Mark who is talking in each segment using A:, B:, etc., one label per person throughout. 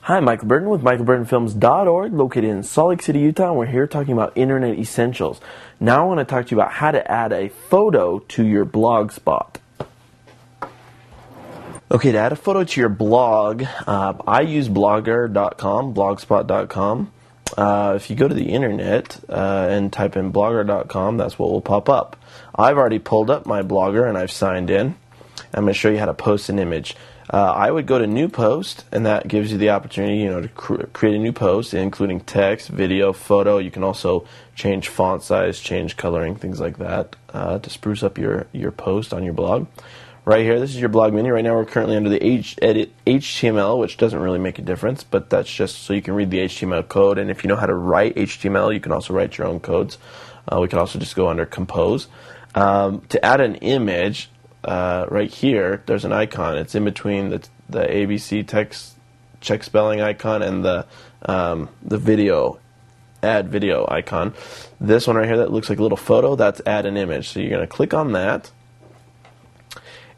A: Hi, Michael Burton with michaelburtonfilms.org, located in Salt Lake City, Utah, and we're here talking about internet essentials. Now I want to talk to you about how to add a photo to your blog spot. Okay, to add a photo to your blog, I use blogger.com, blogspot.com. If you go to the internet and type in blogger.com, that's what will pop up. I've already pulled up my Blogger and I've signed in. I'm going to show you how to post an image. I would go to New Post, and that gives you the opportunity, to create a new post, including text, video, photo. You can also change font size, change coloring, things like that, to spruce up your post on your blog. Right here, this is your blog menu. Right now, we're currently under the edit HTML, which doesn't really make a difference, but that's just so you can read the HTML code. And if you know how to write HTML, you can also write your own codes. We can also just go under Compose. To add an image, right here, there's an icon. It's in between the ABC text check spelling icon and the video, add video icon. This one right here that looks like a little photo, that's add an image. So you're going to click on that.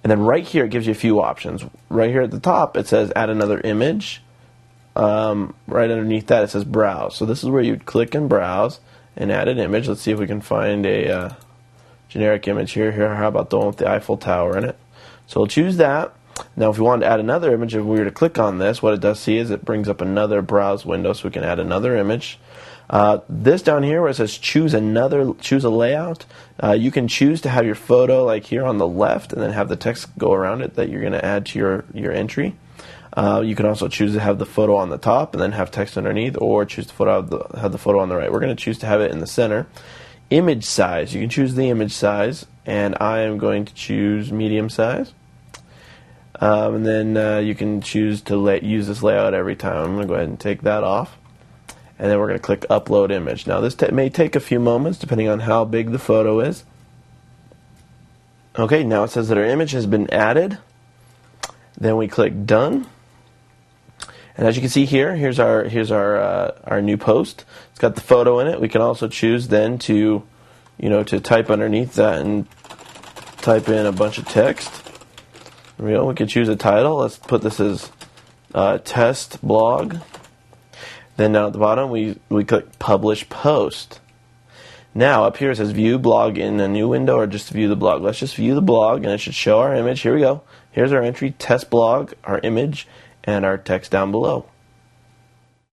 A: And then right here, it gives you a few options. Right here at the top, it says add another image. Right underneath that, it says browse. So this is where you'd click and browse and add an image. Let's see if we can find a generic image here. How about the one with the Eiffel Tower in it? So we'll choose that. Now if we wanted to add another image, if we were to click on this, what it does see is it brings up another browse window, so we can add another image. This down here where it says choose a layout, you can choose to have your photo like here on the left and then have the text go around it that you're going to add to your entry. You can also choose to have the photo on the top and then have text underneath, or choose to have the photo on the right. We're going to choose to have it in the center. Image size, you can choose the image size, and I am going to choose medium size. And then you can choose to use this layout every time. I'm going to go ahead and take that off. And then we're going to click Upload Image. Now this may take a few moments depending on how big the photo is. Okay, now it says that our image has been added. Then we click Done. And as you can see here, here's our new post. It's got the photo in it. We can also choose then to type underneath that and type in a bunch of text. There we go. We could choose a title. Let's put this as Test Blog. Then down at the bottom, we click Publish Post. Now up here it says View Blog in a new window, or just view the blog. Let's just view the blog, and it should show our image. Here we go. Here's our entry, Test Blog, our image, and our text down below.